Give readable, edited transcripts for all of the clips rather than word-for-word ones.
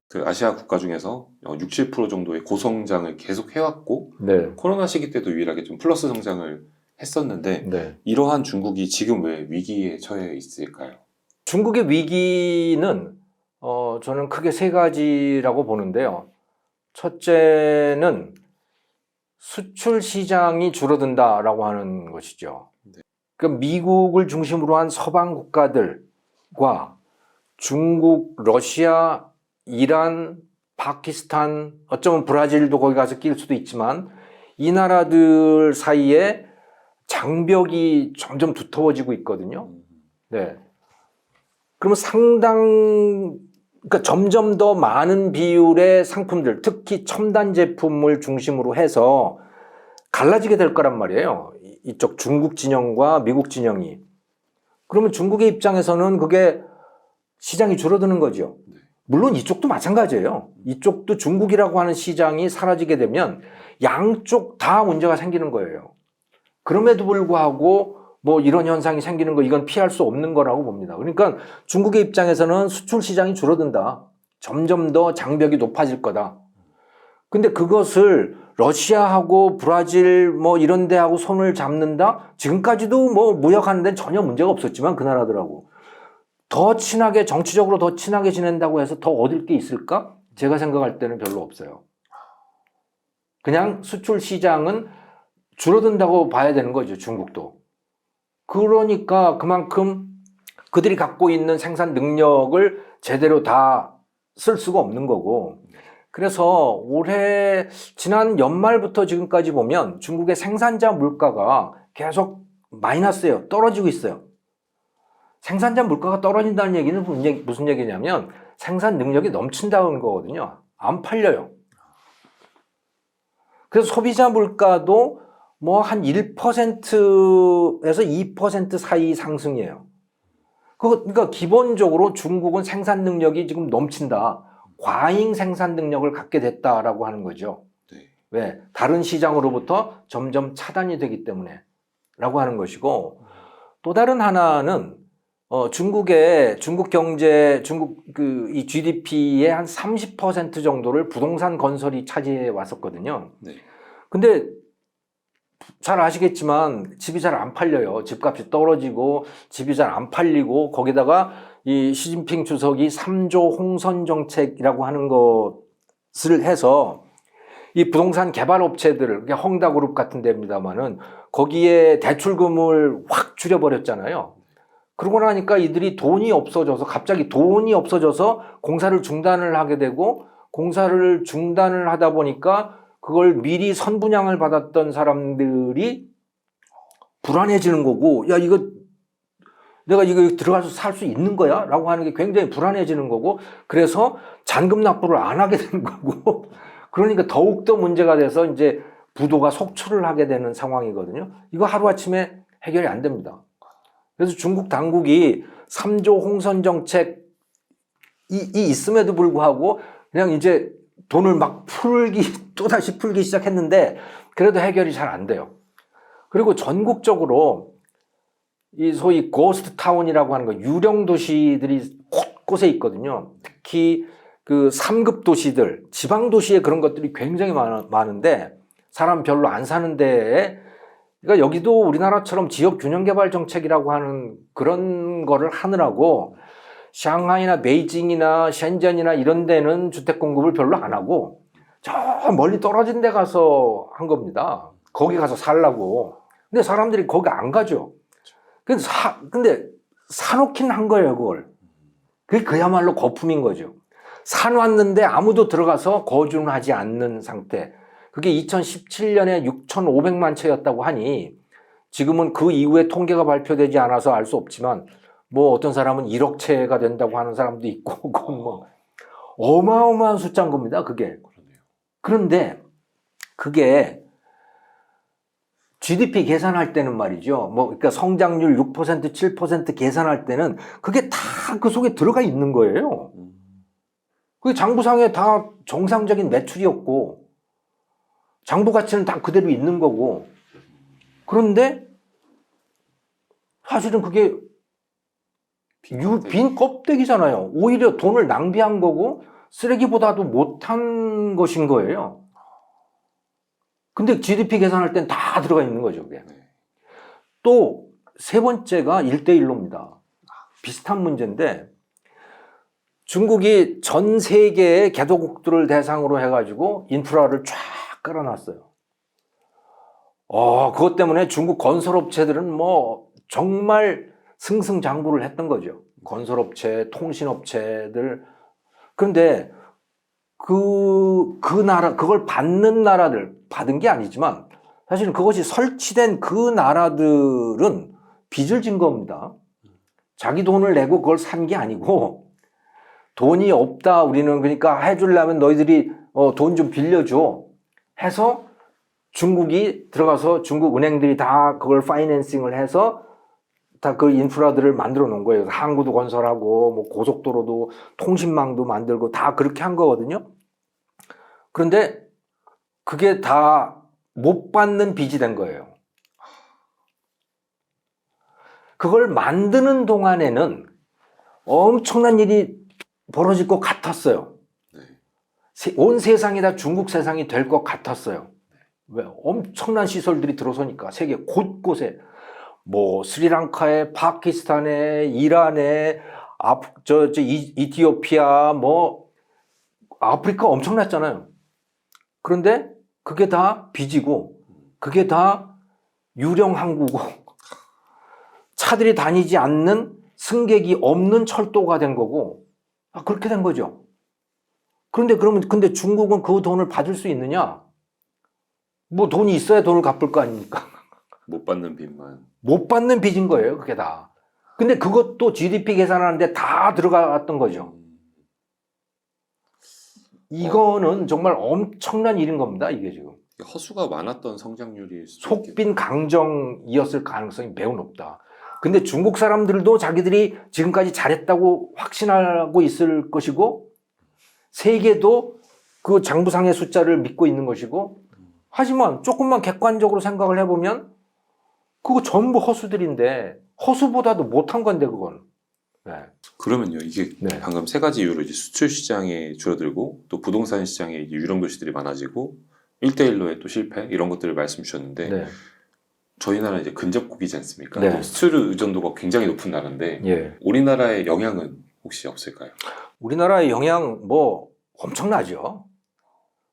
그 아시아 국가 중에서 60% 정도의 고성장을 계속 해왔고 네. 코로나 시기 때도 유일하게 좀 플러스 성장을 했었는데 네. 이러한 중국이 지금 왜 위기에 처해 있을까요? 중국의 위기는 저는 크게 세 가지라고 보는데요. 첫째는 수출 시장이 줄어든다라고 하는 것이죠. 네. 그러니까 미국을 중심으로 한 서방 국가들과 중국, 러시아, 이란, 파키스탄, 어쩌면 브라질도 거기 가서 낄 수도 있지만 이 나라들 사이에 장벽이 점점 두터워지고 있거든요. 네. 그러면 그러니까 점점 더 많은 비율의 상품들, 특히 첨단 제품을 중심으로 해서 갈라지게 될 거란 말이에요. 이쪽 중국 진영과 미국 진영이. 그러면 중국의 입장에서는 그게 시장이 줄어드는 거죠. 물론 이쪽도 마찬가지예요. 이쪽도 중국이라고 하는 시장이 사라지게 되면 양쪽 다 문제가 생기는 거예요. 그럼에도 불구하고 뭐 이런 현상이 생기는 거 이건 피할 수 없는 거라고 봅니다. 그러니까 중국의 입장에서는 수출 시장이 줄어든다. 점점 더 장벽이 높아질 거다. 근데 그것을 러시아하고 브라질 뭐 이런 데하고 손을 잡는다? 지금까지도 뭐 무역하는 데는 전혀 문제가 없었지만 그 나라들하고 더 친하게 정치적으로 더 친하게 지낸다고 해서 더 얻을 게 있을까? 제가 생각할 때는 별로 없어요. 그냥 수출 시장은 줄어든다고 봐야 되는 거죠, 중국도. 그러니까 그만큼 그들이 갖고 있는 생산 능력을 제대로 다 쓸 수가 없는 거고. 그래서 지난 연말부터 지금까지 보면 중국의 생산자 물가가 계속 마이너스예요. 떨어지고 있어요. 생산자 물가가 떨어진다는 얘기는 무슨 얘기냐면 생산 능력이 넘친다는 거거든요. 안 팔려요. 그래서 소비자 물가도 뭐 한 1%에서 2% 사이 상승이에요. 그러니까 기본적으로 중국은 생산 능력이 지금 넘친다. 과잉 생산 능력을 갖게 됐다라고 하는 거죠. 네. 왜? 다른 시장으로부터 점점 차단이 되기 때문에 라고 하는 것이고 또 다른 하나는 중국 경제, 이 GDP의 한 30% 정도를 부동산 건설이 차지해 왔었거든요. 네. 근데 잘 아시겠지만 집이 잘 안 팔려요. 집값이 떨어지고 집이 잘 안 팔리고 거기다가 이 시진핑 주석이 3조 홍선 정책이라고 하는 것을 해서 이 부동산 개발 업체들, 헝다그룹 같은 데입니다만은 거기에 대출금을 확 줄여버렸잖아요. 그러고 나니까 이들이 갑자기 돈이 없어져서 공사를 중단을 하게 되고 공사를 중단을 하다 보니까 그걸 미리 선분양을 받았던 사람들이 불안해지는 거고, 야, 내가 이거 들어가서 살 수 있는 거야? 라고 하는 게 굉장히 불안해지는 거고, 그래서 잔금 납부를 안 하게 되는 거고, 그러니까 더욱더 문제가 돼서 이제 부도가 속출을 하게 되는 상황이거든요. 이거 하루아침에 해결이 안 됩니다. 그래서 중국 당국이 3조 홍선 정책이 있음에도 불구하고 그냥 이제 돈을 막 또다시 풀기 시작했는데 그래도 해결이 잘 안 돼요. 그리고 전국적으로 이 소위 고스트 타운이라고 하는 거 유령 도시들이 곳곳에 있거든요. 특히 그 3급 도시들, 지방 도시에 그런 것들이 굉장히 많은데 사람 별로 안 사는 데에 그러니까 여기도 우리나라처럼 지역 균형 개발 정책이라고 하는 그런 거를 하느라고 상하이나 베이징이나 셴전이나 이런 데는 주택 공급을 별로 안 하고 저 멀리 떨어진 데 가서 한 겁니다. 거기 가서 살라고. 근데 사람들이 거기 안 가죠. 근데 사놓긴 한 거예요, 그걸. 그게 그야말로 거품인 거죠. 사놨는데 아무도 들어가서 거주는 하지 않는 상태. 그게 2017년에 6,500만 채였다고 하니 지금은 그 이후에 통계가 발표되지 않아서 알 수 없지만 뭐 어떤 사람은 1억 채가 된다고 하는 사람도 있고 그건 뭐 어마어마한 숫자인 겁니다, 그게. 그런데 그게 GDP 계산할 때는 말이죠. 그러니까 성장률 6%, 7% 계산할 때는 그게 다 그 속에 들어가 있는 거예요. 그게 장부상에 다 정상적인 매출이었고 장부 가치는 다 그대로 있는 거고. 그런데 사실은 그게 빈 껍데기잖아요. 오히려 돈을 낭비한 거고 쓰레기보다도 못한 것인 거예요. 근데 GDP 계산할 땐 다 들어가 있는 거죠, 그게. 네. 또 세 번째가 1대1로입니다. 비슷한 문제인데 중국이 전 세계의 개도국들을 대상으로 해가지고 인프라를 쫙 깔아놨어요. 그것 때문에 중국 건설업체들은 뭐 정말 승승장구를 했던 거죠. 건설업체, 통신업체들. 그런데 그 나라, 그걸 받는 나라들, 받은 게 아니지만 사실은 그것이 설치된 그 나라들은 빚을 진 겁니다. 자기 돈을 내고 그걸 산 게 아니고 돈이 없다 우리는 그러니까 해주려면 너희들이 돈 좀 빌려줘 해서 중국이 들어가서 중국 은행들이 다 그걸 파이낸싱을 해서 다 그 인프라들을 만들어 놓은 거예요. 항구도 건설하고 뭐 고속도로도 통신망도 만들고 다 그렇게 한 거거든요. 그런데 그게 다 못 받는 빚이 된 거예요. 그걸 만드는 동안에는 엄청난 일이 벌어질 것 같았어요. 네. 온 세상이 다 중국 세상이 될 것 같았어요. 왜? 엄청난 시설들이 들어서니까 세계 곳곳에 뭐 스리랑카에, 파키스탄에, 이란에, 이티오피아, 뭐 아프리카 엄청났잖아요. 그런데 그게 다 빚이고 그게 다 유령 항구고 차들이 다니지 않는 승객이 없는 철도가 된 거고 그렇게 된 거죠. 근데 중국은 그 돈을 받을 수 있느냐? 뭐 돈이 있어야 돈을 갚을 거 아닙니까? 못 받는 빚만. 못 받는 빚인 거예요, 그게 다. 근데 그것도 GDP 계산하는데 다 들어갔던 거죠. 이거는 정말 엄청난 일인 겁니다, 이게 지금. 허수가 많았던 성장률일 수도 속빈 강정이었을 가능성이 매우 높다. 근데 중국 사람들도 자기들이 지금까지 잘했다고 확신하고 있을 것이고, 세계도 그 장부상의 숫자를 믿고 있는 것이고, 하지만 조금만 객관적으로 생각을 해보면, 그거 전부 허수들인데, 허수보다도 못한 건데, 그건. 네. 그러면요, 이게 네. 방금 세 가지 이유로 이제 수출 시장이 줄어들고 또 부동산 시장에 이제 유령 도시들이 많아지고 1대1로의 또 실패 이런 것들을 말씀 주셨는데 네. 저희 나라 이제 근접국이지 않습니까? 네. 또 수출 의존도가 굉장히 높은 나라인데 예. 우리나라의 영향은 혹시 없을까요? 우리나라의 영향 뭐 엄청나죠.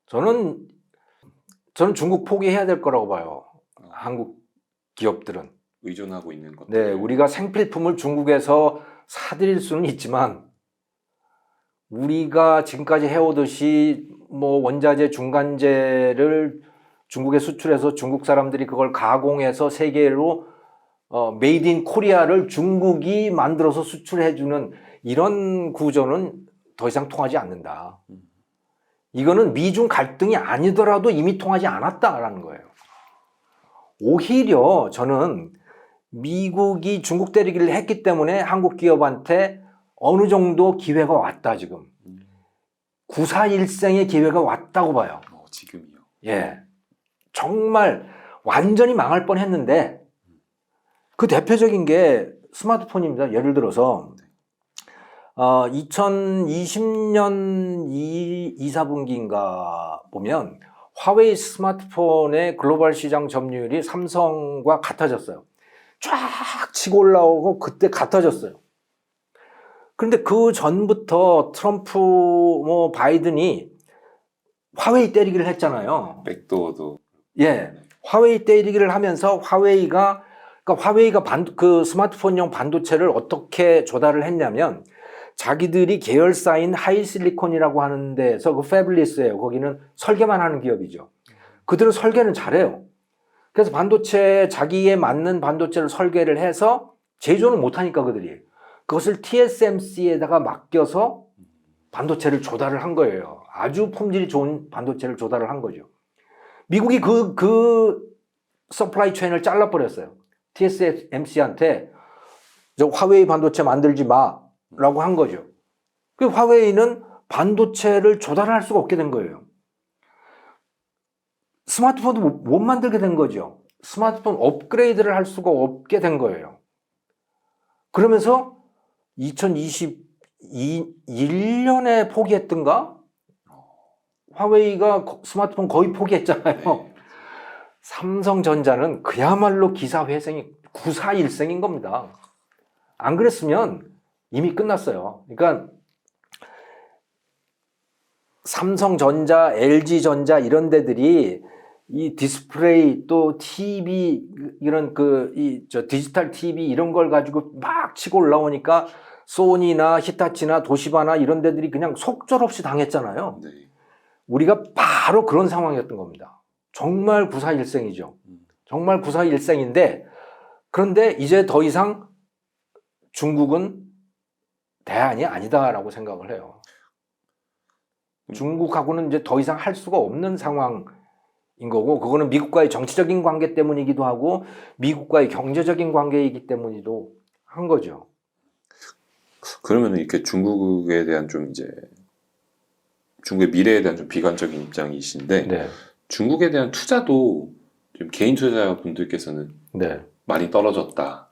저는 중국 포기해야 될 거라고 봐요. 한국 기업들은. 의존하고 있는 것들. 네, 우리가 생필품을 중국에서 사들일 수는 있지만 우리가 지금까지 해오듯이 뭐 원자재, 중간재를 중국에 수출해서 중국 사람들이 그걸 가공해서 세계로 메이드 인 코리아를 중국이 만들어서 수출해주는 이런 구조는 더 이상 통하지 않는다. 이거는 미중 갈등이 아니더라도 이미 통하지 않았다라는 거예요. 오히려 저는 미국이 중국 때리기를 했기 때문에 한국 기업한테 어느 정도 기회가 왔다 지금. 941생의 기회가 왔다고 봐요. 지금이요. 예, 정말 완전히 망할 뻔했는데 그 대표적인 게 스마트폰입니다. 예를 들어서 2020년 2, 4분기인가 보면 화웨이 스마트폰의 글로벌 시장 점유율이 삼성과 같아졌어요. 쫙 치고 올라오고 그때 같아졌어요. 그런데 그 전부터 트럼프 뭐 바이든이 화웨이 때리기를 했잖아요. 백도어도. 예, 화웨이 때리기를 하면서 화웨이가 그 스마트폰용 반도체를 어떻게 조달을 했냐면 자기들이 계열사인 하이실리콘이라고 하는 데서 그 패블리스예요. 거기는 설계만 하는 기업이죠. 그들은 설계는 잘해요. 그래서 자기에 맞는 반도체를 설계를 해서 제조는 못하니까 그들이 그것을 TSMC에다가 맡겨서 반도체를 조달을 한 거예요. 아주 품질이 좋은 반도체를 조달을 한 거죠. 미국이 그 서플라이 체인을 잘라버렸어요. TSMC한테 저 화웨이 반도체 만들지 마라고 한 거죠. 그 화웨이는 반도체를 조달할 수가 없게 된 거예요. 스마트폰도 못 만들게 된 거죠. 스마트폰 업그레이드를 할 수가 없게 된 거예요. 그러면서 2022 1년에 포기했던가? 화웨이가 스마트폰 거의 포기했잖아요. 네. 삼성전자는 그야말로 기사회생이 구사일생인 겁니다. 안 그랬으면 이미 끝났어요. 그러니까 삼성전자, LG전자 이런 데들이 이 디스플레이 또 TV 이런 디지털 TV 이런 걸 가지고 막 치고 올라오니까 소니나 히타치나 도시바나 이런 데들이 그냥 속절없이 당했잖아요. 네. 우리가 바로 그런 상황이었던 겁니다. 정말 구사일생이죠. 정말 구사일생인데 그런데 이제 더 이상 중국은 대안이 아니다라고 생각을 해요. 중국하고는 이제 더 이상 할 수가 없는 상황인 거고 그거는 미국과의 정치적인 관계 때문이기도 하고 미국과의 경제적인 관계이기 때문이기도 한 거죠. 그러면 이렇게 중국에 대한 좀 이제 중국의 미래에 대한 좀 비관적인 입장이신데 네. 중국에 대한 투자도 좀 개인 투자자분들께서는 네. 많이 떨어졌다.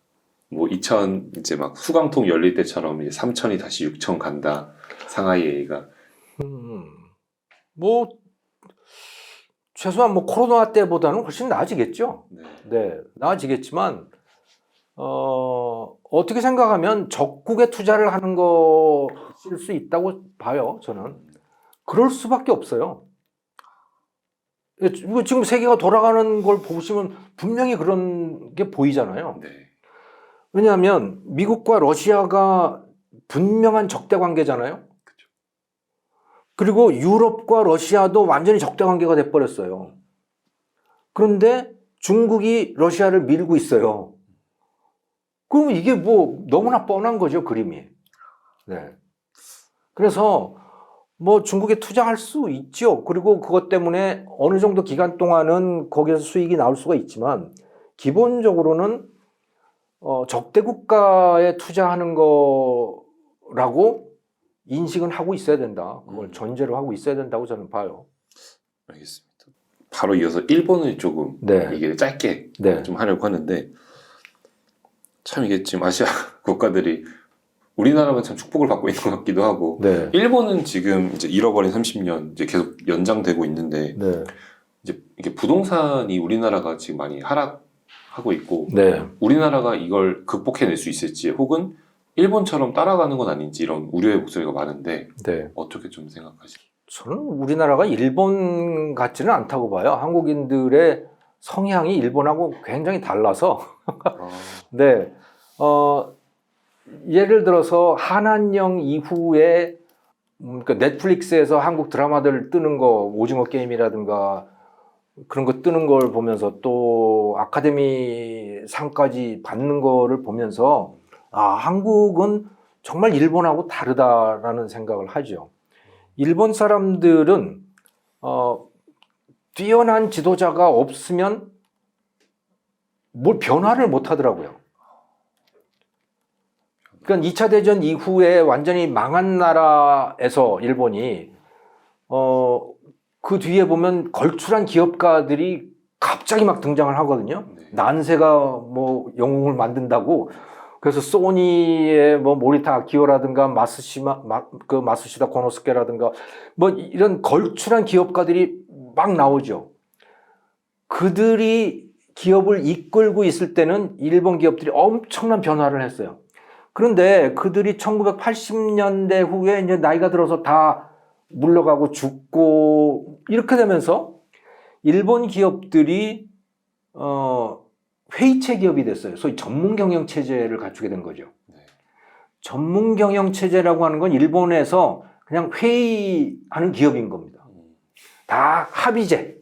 뭐 2000 이제 막 수강통 열릴 때처럼 이제 3000이 다시 6000 간다. 상하이가 뭐 최소한 뭐 코로나 때보다는 훨씬 나아지겠죠. 네. 네, 나아지겠지만 어떻게 생각하면 적국에 투자를 하는 것일 수 있다고 봐요. 저는 그럴 수밖에 없어요. 이거 지금 세계가 돌아가는 걸 보시면 분명히 그런 게 보이잖아요. 네. 왜냐하면 미국과 러시아가 분명한 적대 관계잖아요. 그렇죠. 그리고 유럽과 러시아도 완전히 적대 관계가 돼버렸어요. 그런데 중국이 러시아를 밀고 있어요. 그러면 이게 뭐 너무나 뻔한 거죠, 그림이. 네. 그래서 뭐 중국에 투자할 수 있죠. 그리고 그것 때문에 어느 정도 기간 동안은 거기에서 수익이 나올 수가 있지만 기본적으로는 적대 국가에 투자하는 거라고 인식은 하고 있어야 된다. 그걸 전제로 하고 있어야 된다고 저는 봐요. 알겠습니다. 바로 이어서 일본을 조금 네. 이게 짧게 네. 좀 하려고 하는데 참 이게 지금 아시아 국가들이 우리나라만 참 축복을 받고 있는 것 같기도 하고 네. 일본은 지금 이제 잃어버린 30년 이제 계속 연장되고 있는데 네. 이제 이게 부동산이 우리나라가 지금 많이 하락하고 있고 네. 우리나라가 이걸 극복해낼 수 있을지 혹은 일본처럼 따라가는 건 아닌지 이런 우려의 목소리가 많은데 네. 어떻게 좀 생각하시나요? 저는 우리나라가 일본 같지는 않다고 봐요. 한국인들의 성향이 일본하고 굉장히 달라서. 네. 예를 들어서 한한령 이후에 그러니까 넷플릭스에서 한국 드라마들 뜨는 거 오징어 게임이라든가 그런 거 뜨는 걸 보면서 또 아카데미 상까지 받는 거를 보면서 한국은 정말 일본하고 다르다라는 생각을 하죠. 일본 사람들은 뛰어난 지도자가 없으면 뭘 변화를 못 하더라고요. 그러니까 2차 대전 이후에 완전히 망한 나라에서 일본이 그 뒤에 보면 걸출한 기업가들이 갑자기 막 등장을 하거든요. 네. 난세가 뭐 영웅을 만든다고. 그래서 소니의 뭐 모리타 아키오라든가 마스시다 코노스케라든가 뭐 이런 걸출한 기업가들이 막 나오죠. 그들이 기업을 이끌고 있을 때는 일본 기업들이 엄청난 변화를 했어요. 그런데 그들이 1980년대 후에 이제 나이가 들어서 다 물러가고 죽고 이렇게 되면서 일본 기업들이 회의체 기업이 됐어요. 소위 전문 경영 체제를 갖추게 된 거죠. 네. 전문 경영 체제라고 하는 건 일본에서 그냥 회의하는 기업인 겁니다. 다 합의제.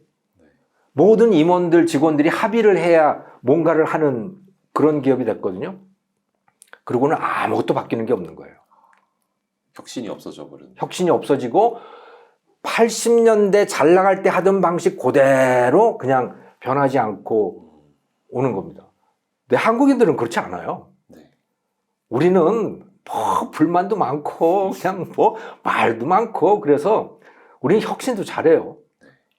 모든 임원들, 직원들이 합의를 해야 뭔가를 하는 그런 기업이 됐거든요. 그러고는 아무것도 바뀌는 게 없는 거예요. 혁신이 없어져 버린. 혁신이 없어지고 80년대 잘 나갈 때 하던 방식 그대로 그냥 변하지 않고 오는 겁니다. 근데 한국인들은 그렇지 않아요. 네. 우리는 뭐 불만도 많고 그냥 뭐 말도 많고 그래서 우리는 혁신도 잘해요.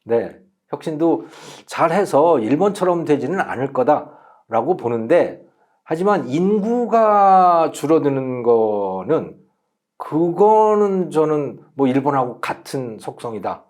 네, 혁신도 잘해서 일본처럼 되지는 않을 거다라고 보는데 하지만 인구가 줄어드는 거는 그거는 저는 뭐 일본하고 같은 속성이다.